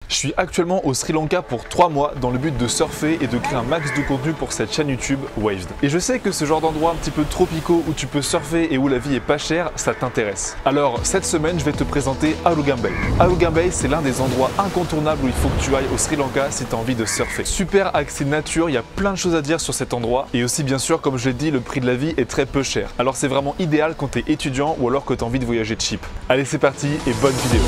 Je suis actuellement au Sri Lanka pour 3 mois dans le but de surfer et de créer un max de contenu pour cette chaîne YouTube Waved. Et je sais que ce genre d'endroits un petit peu tropicaux où tu peux surfer et où la vie est pas chère, ça t'intéresse. Alors cette semaine, je vais te présenter Alugam Bay. Alugam Bay, c'est l'un des endroits incontournables où il faut que tu ailles au Sri Lanka si tu as envie de surfer. Super axé nature, il y a plein de choses à dire sur cet endroit. Et aussi bien sûr, comme je l'ai dit, le prix de la vie est très peu cher. Alors c'est vraiment idéal quand tu es étudiant ou alors que tu as envie de voyager cheap. Allez, c'est parti et bonne vidéo.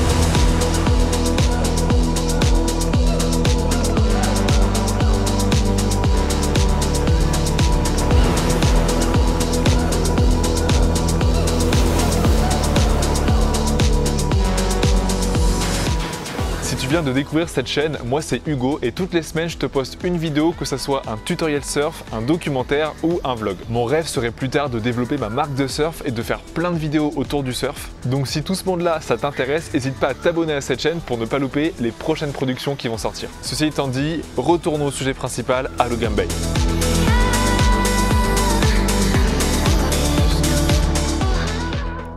Si tu viens de découvrir cette chaîne, moi c'est Hugo et toutes les semaines je te poste une vidéo, que ce soit un tutoriel surf, un documentaire ou un vlog. Mon rêve serait plus tard de développer ma marque de surf et de faire plein de vidéos autour du surf. Donc si tout ce monde-là ça t'intéresse, n'hésite pas à t'abonner à cette chaîne pour ne pas louper les prochaines productions qui vont sortir. Ceci étant dit, retournons au sujet principal, Alugam Bay.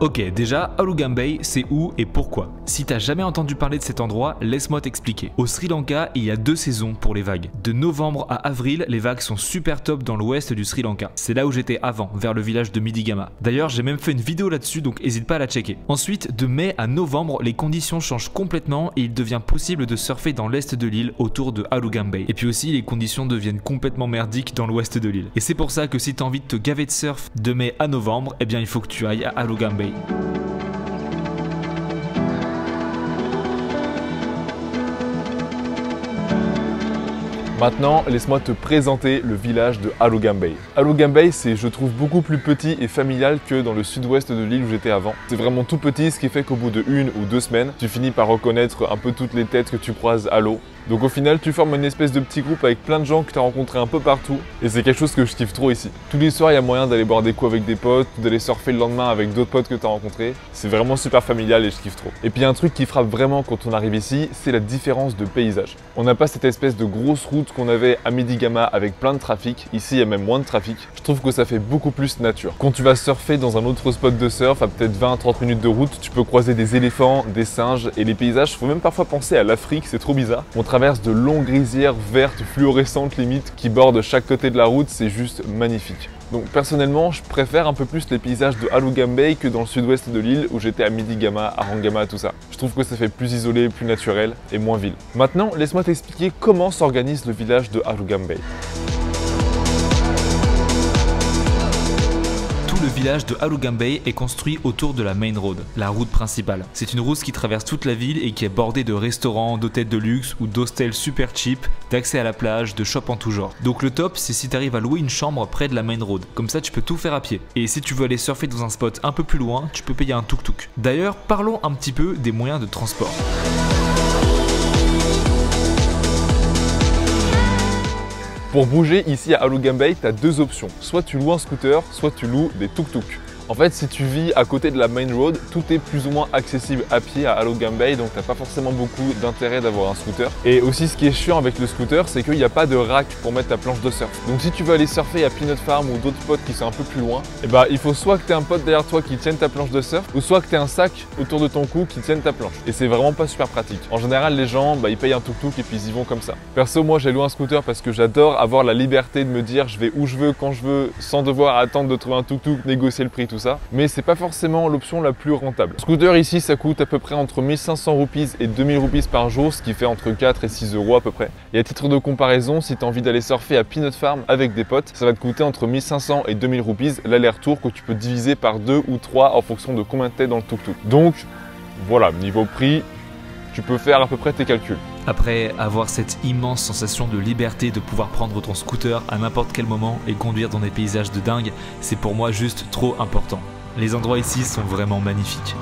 Ok, déjà, Alugam Bay, c'est où et pourquoi? Si t'as jamais entendu parler de cet endroit, laisse-moi t'expliquer. Au Sri Lanka, il y a 2 saisons pour les vagues. De novembre à avril, les vagues sont super top dans l'ouest du Sri Lanka. C'est là où j'étais avant, vers le village de Midigama. D'ailleurs, j'ai même fait une vidéo là-dessus, donc n'hésite pas à la checker. Ensuite, de mai à novembre, les conditions changent complètement et il devient possible de surfer dans l'est de l'île autour de Alugam Bay. Et puis aussi, les conditions deviennent complètement merdiques dans l'ouest de l'île. Et c'est pour ça que si t'as envie de te gaver de surf de mai à novembre, eh bien il faut que tu ailles à Alugam Bay. Maintenant, laisse-moi te présenter le village de Alugam Bay. Alugam Bay, c'est, je trouve, beaucoup plus petit et familial que dans le sud-ouest de l'île où j'étais avant. C'est vraiment tout petit, ce qui fait qu'au bout de 1 ou 2 semaines, tu finis par reconnaître un peu toutes les têtes que tu croises à l'eau. Donc au final, tu formes une espèce de petit groupe avec plein de gens que tu as rencontrés un peu partout. Et c'est quelque chose que je kiffe trop ici. Tous les soirs, il y a moyen d'aller boire des coups avec des potes, ou d'aller surfer le lendemain avec d'autres potes que tu as rencontrés. C'est vraiment super familial et je kiffe trop. Et puis il y a un truc qui frappe vraiment quand on arrive ici, c'est la différence de paysage. On n'a pas cette espèce de grosse route qu'on avait à Midigama avec plein de trafic. Ici, il y a même moins de trafic. Je trouve que ça fait beaucoup plus nature. Quand tu vas surfer dans un autre spot de surf, à peut-être 20-30 minutes de route, tu peux croiser des éléphants, des singes et les paysages, faut même parfois penser à l'Afrique, c'est trop bizarre. On traverse de longues rizières vertes, fluorescentes limite, qui bordent chaque côté de la route, c'est juste magnifique. Donc personnellement, je préfère un peu plus les paysages de Alugam Bay que dans le sud-ouest de l'île où j'étais à Midigama, à Rangama, tout ça. Je trouve que ça fait plus isolé, plus naturel et moins ville. Maintenant, laisse-moi t'expliquer comment s'organise le village de Alugam Bay. Le village de Alugam Bay est construit autour de la Main Road, la route principale. C'est une route qui traverse toute la ville et qui est bordée de restaurants, d'hôtels de luxe ou d'hostels super cheap, d'accès à la plage, de shops en tout genre. Donc le top, c'est si tu arrives à louer une chambre près de la Main Road. Comme ça, tu peux tout faire à pied. Et si tu veux aller surfer dans un spot un peu plus loin, tu peux payer un tuk-tuk. D'ailleurs, parlons un petit peu des moyens de transport. Pour bouger ici à Alugam Bay, tu as 2 options. Soit tu loues un scooter, soit tu loues des tuk-tuk. En fait, si tu vis à côté de la Main Road, tout est plus ou moins accessible à pied à Alugam Bay, donc t'as pas forcément beaucoup d'intérêt d'avoir un scooter. Et aussi, ce qui est chiant avec le scooter, c'est qu'il n'y a pas de rack pour mettre ta planche de surf. Donc si tu veux aller surfer à Peanut Farm ou d'autres spots qui sont un peu plus loin, et bah il faut soit que tu aies un pote derrière toi qui tienne ta planche de surf, ou soit que tu aies un sac autour de ton cou qui tienne ta planche. Et c'est vraiment pas super pratique. En général, les gens, ils payent un tuk-tuk et puis ils y vont comme ça. Perso, moi j'ai loué un scooter parce que j'adore avoir la liberté de me dire je vais où je veux, quand je veux, sans devoir attendre de trouver un tuk-tuk, négocier le prix, tout ça. Mais c'est pas forcément l'option la plus rentable. Scooter ici, ça coûte à peu près entre 1500 roupies et 2000 roupies par jour, ce qui fait entre 4 et 6 euros à peu près. Et à titre de comparaison, si tu as envie d'aller surfer à Peanut Farm avec des potes, ça va te coûter entre 1500 et 2000 roupies l'aller-retour que tu peux diviser par 2 ou 3 en fonction de combien tu es dans le tuk-tuk. Donc voilà, niveau prix, tu peux faire à peu près tes calculs. Après avoir cette immense sensation de liberté de pouvoir prendre ton scooter à n'importe quel moment et conduire dans des paysages de dingue, c'est pour moi juste trop important. Les endroits ici sont vraiment magnifiques.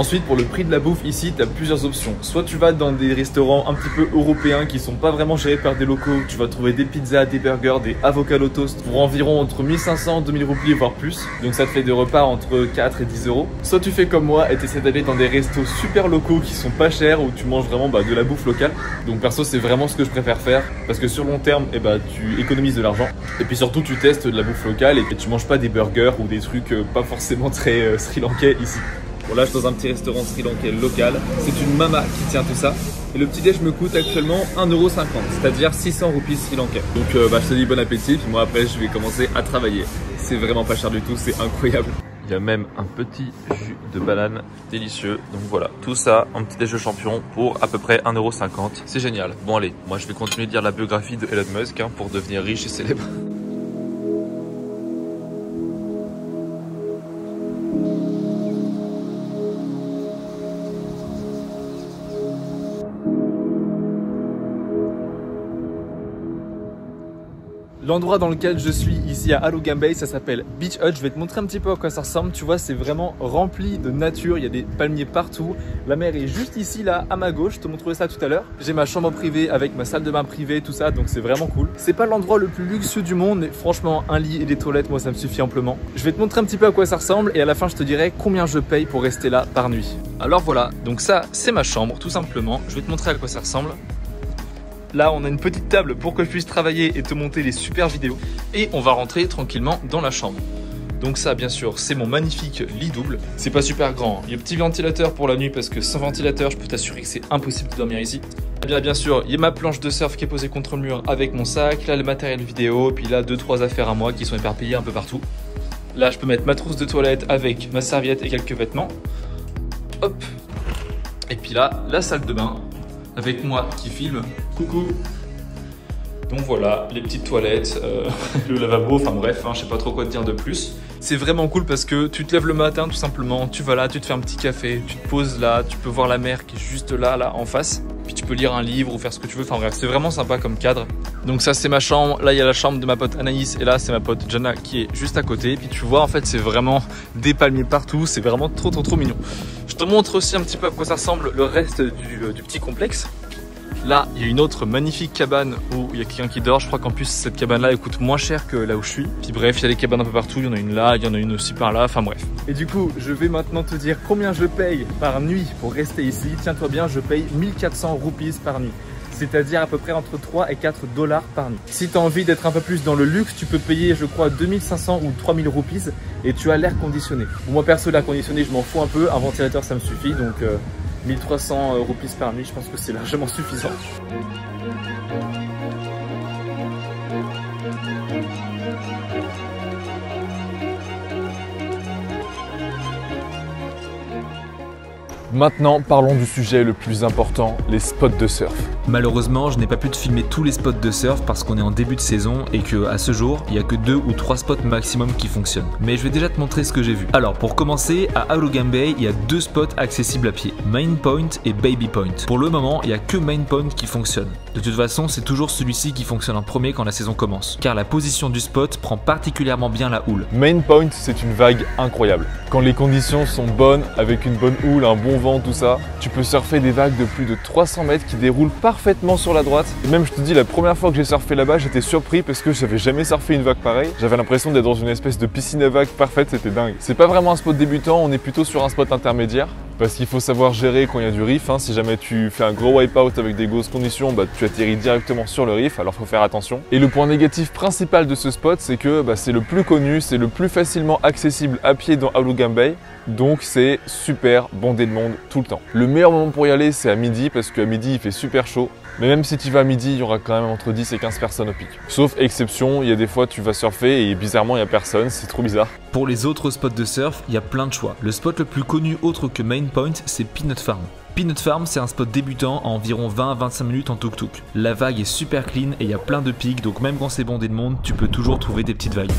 Ensuite, pour le prix de la bouffe ici, tu as plusieurs options. Soit tu vas dans des restaurants un petit peu européens qui sont pas vraiment gérés par des locaux. Tu vas trouver des pizzas, des burgers, des avocado toast pour environ entre 1500 et 2000 roupies, voire plus. Donc ça te fait des repas entre 4 et 10 euros. Soit tu fais comme moi et tu essaies d'aller dans des restos super locaux qui sont pas chers où tu manges vraiment de la bouffe locale. Donc perso, c'est vraiment ce que je préfère faire parce que sur long terme, tu économises de l'argent. Et puis surtout, tu testes de la bouffe locale et tu manges pas des burgers ou des trucs pas forcément très sri-lankais ici. Bon, là, je suis dans un petit restaurant sri-lankais local. C'est une mama qui tient tout ça. Et le petit déj me coûte actuellement 1,50 €, c'est-à-dire 600 roupies sri-lankais. Donc, je te dis bon appétit. Puis moi, après, je vais commencer à travailler. C'est vraiment pas cher du tout, c'est incroyable. Il y a même un petit jus de banane délicieux. Donc voilà, tout ça en petit déj de champion pour à peu près 1,50 €. C'est génial. Bon, allez, moi, je vais continuer de lire la biographie de Elon Musk pour devenir riche et célèbre. L'endroit dans lequel je suis ici à Alugan Bay, ça s'appelle Beach Hut. Je vais te montrer un petit peu à quoi ça ressemble. Tu vois, c'est vraiment rempli de nature. Il y a des palmiers partout. La mer est juste ici, là, à ma gauche. Je te montrerai ça tout à l'heure. J'ai ma chambre privée avec ma salle de bain privée, tout ça. Donc c'est vraiment cool. C'est pas l'endroit le plus luxueux du monde, mais franchement, un lit et des toilettes, moi, ça me suffit amplement. Je vais te montrer un petit peu à quoi ça ressemble et à la fin, je te dirai combien je paye pour rester là par nuit. Alors voilà, donc ça, c'est ma chambre, tout simplement. Je vais te montrer à quoi ça ressemble. Là, on a une petite table pour que je puisse travailler et te monter des super vidéos. Et on va rentrer tranquillement dans la chambre. Donc ça, bien sûr, c'est mon magnifique lit double. C'est pas super grand. Il y a un petit ventilateur pour la nuit parce que sans ventilateur, je peux t'assurer que c'est impossible de dormir ici. Bien sûr, il y a ma planche de surf qui est posée contre le mur avec mon sac. Là, le matériel vidéo. Puis là, 2-3 affaires à moi qui sont éparpillées un peu partout. Là, je peux mettre ma trousse de toilette avec ma serviette et quelques vêtements. Hop. Et puis là, la salle de bain. Avec moi qui filme. Coucou. Donc voilà, les petites toilettes, le lavabo, enfin bref, je sais pas trop quoi te dire de plus. C'est vraiment cool parce que tu te lèves le matin tout simplement, tu vas là, tu te fais un petit café, tu te poses là, tu peux voir la mer qui est juste là en face. Puis tu peux lire un livre ou faire ce que tu veux, enfin bref, c'est vraiment sympa comme cadre. Donc ça c'est ma chambre, là il y a la chambre de ma pote Anaïs et là c'est ma pote Jana qui est juste à côté. Puis tu vois en fait c'est vraiment des palmiers partout, c'est vraiment trop mignon. Je te montre aussi un petit peu à quoi ça ressemble le reste du petit complexe. Là, il y a une autre magnifique cabane où il y a quelqu'un qui dort. Je crois qu'en plus, cette cabane-là, elle coûte moins cher que là où je suis. Puis bref, il y a des cabanes un peu partout. Il y en a une là, il y en a une aussi par là. Enfin bref. Et du coup, je vais maintenant te dire combien je paye par nuit pour rester ici. Tiens-toi bien, je paye 1400 roupies par nuit. C'est-à-dire à peu près entre 3 et 4 $ par nuit. Si tu as envie d'être un peu plus dans le luxe, tu peux payer, je crois, 2500 ou 3000 roupies et tu as l'air conditionné. Bon, moi, perso, l'air conditionné, je m'en fous un peu. Un ventilateur, ça me suffit. Donc, 1300 roupies par nuit, je pense que c'est largement suffisant. Maintenant, parlons du sujet le plus important, les spots de surf. Malheureusement, je n'ai pas pu te filmer tous les spots de surf parce qu'on est en début de saison et que à ce jour, il n'y a que 2 ou 3 spots maximum qui fonctionnent. Mais je vais déjà te montrer ce que j'ai vu. Alors pour commencer, à Alugan Bay, il y a 2 spots accessibles à pied, Main Point et Baby Point. Pour le moment, il n'y a que Main Point qui fonctionne. De toute façon, c'est toujours celui-ci qui fonctionne en premier quand la saison commence, car la position du spot prend particulièrement bien la houle. Main Point, c'est une vague incroyable. Quand les conditions sont bonnes, avec une bonne houle, un bon vent, tout ça, tu peux surfer des vagues de plus de 300 mètres qui déroulent parfaitement sur la droite. Et même, je te dis, la première fois que j'ai surfé là-bas, j'étais surpris parce que j'avais jamais surfé une vague pareille. J'avais l'impression d'être dans une espèce de piscine à vagues parfaite, c'était dingue. C'est pas vraiment un spot débutant, on est plutôt sur un spot intermédiaire. Parce qu'il faut savoir gérer quand il y a du reef. Si jamais tu fais un gros wipeout avec des grosses conditions, tu atterris directement sur le reef, alors faut faire attention. Et le point négatif principal de ce spot, c'est que c'est le plus connu, c'est le plus facilement accessible à pied dans Alugan Bay. Donc c'est super bondé de monde tout le temps. Le meilleur moment pour y aller, c'est à midi, parce qu'à midi il fait super chaud. Mais même si tu vas à midi, il y aura quand même entre 10 et 15 personnes au pic. Sauf exception, il y a des fois tu vas surfer et bizarrement il n'y a personne, c'est trop bizarre. Pour les autres spots de surf, il y a plein de choix. Le spot le plus connu autre que Main Point, c'est Peanut Farm. Peanut Farm, c'est un spot débutant à environ 20 à 25 minutes en tuk-tuk. La vague est super clean et il y a plein de pics, donc même quand c'est bondé de monde, tu peux toujours trouver des petites vagues.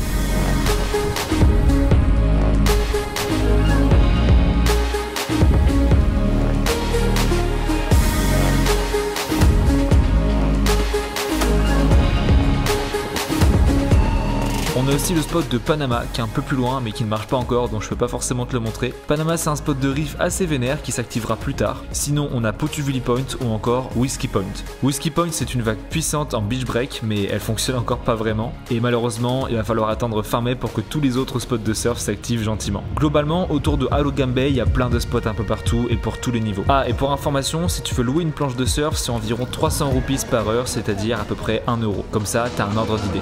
On On a aussi le spot de Panama qui est un peu plus loin mais qui ne marche pas encore, donc je peux pas forcément te le montrer. Panama, c'est un spot de reef assez vénère qui s'activera plus tard. Sinon on a Potuvili Point ou encore Whiskey Point. Whiskey Point, c'est une vague puissante en beach break mais elle fonctionne encore pas vraiment et malheureusement il va falloir attendre fin mai pour que tous les autres spots de surf s'activent gentiment. Globalement autour de Halogam Bay il y a plein de spots un peu partout et pour tous les niveaux. Ah, et pour information, si tu veux louer une planche de surf, c'est environ 300 roupies par heure, c'est-à-dire à peu près 1 euro. Comme ça t'as un ordre d'idée.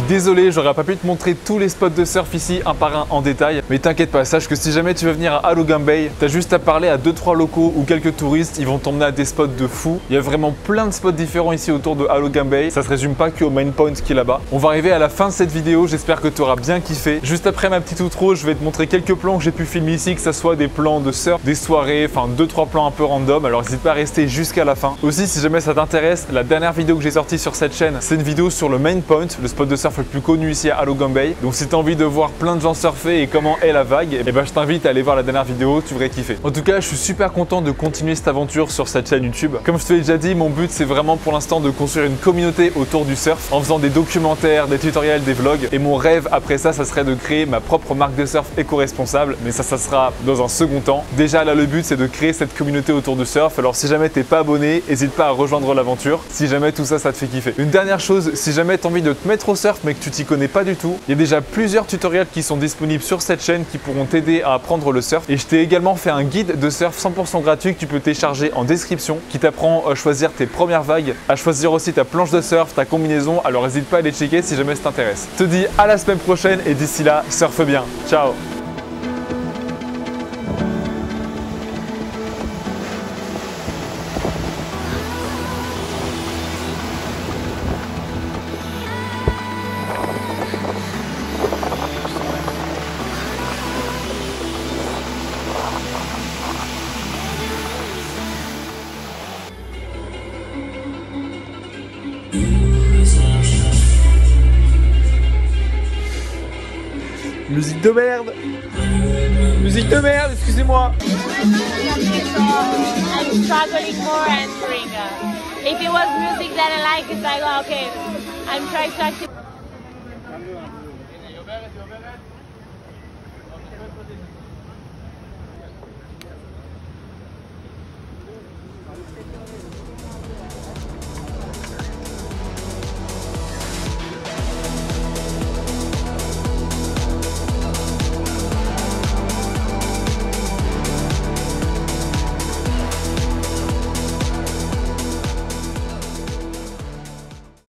Désolé, j'aurais pas pu te montrer tous les spots de surf ici un par un en détail, mais t'inquiète pas, sache que si jamais tu veux venir à Halogam Bay, t'as juste à parler à 2-3 locaux ou quelques touristes, ils vont t'emmener à des spots de fou. Il y a vraiment plein de spots différents ici autour de Halogam Bay, ça se résume pas qu'au main point qui est là-bas. On va arriver à la fin de cette vidéo, j'espère que tu auras bien kiffé. Juste après ma petite outro, je vais te montrer quelques plans que j'ai pu filmer ici, que ça soit des plans de surf, des soirées, enfin 2-3 plans un peu random, alors n'hésite pas à rester jusqu'à la fin. Aussi, si jamais ça t'intéresse, la dernière vidéo que j'ai sortie sur cette chaîne, c'est une vidéo sur le main point, le spot de surf le plus connu ici à Halogam Bay. Donc si tu as envie de voir plein de gens surfer et comment est la vague, et ben je t'invite à aller voir la dernière vidéo, tu devrais kiffer. En tout cas, je suis super content de continuer cette aventure sur cette chaîne YouTube. Comme je te l'ai déjà dit, mon but c'est vraiment pour l'instant de construire une communauté autour du surf en faisant des documentaires, des tutoriels, des vlogs. Et mon rêve après ça serait de créer ma propre marque de surf éco-responsable, mais ça sera dans un second temps. Déjà là, le but c'est de créer cette communauté autour du surf. Alors si jamais t'es pas abonné, n'hésite pas à rejoindre l'aventure si jamais tout ça, ça te fait kiffer. Une dernière chose, si jamais tu as envie de te mettre au surf mais que tu t'y connais pas du tout, il y a déjà plusieurs tutoriels qui sont disponibles sur cette chaîne qui pourront t'aider à apprendre le surf. Et je t'ai également fait un guide de surf 100% gratuit que tu peux télécharger en description, qui t'apprend à choisir tes premières vagues, à choisir aussi ta planche de surf, ta combinaison. Alors n'hésite pas à les checker si jamais ça t'intéresse. Je te dis à la semaine prochaine et d'ici là, surfe bien. Ciao. Musique de merde! Musique de merde, excusez-moi! I'm struggling more answering. If it was music that I like, it's like, okay, I'm trying to actually.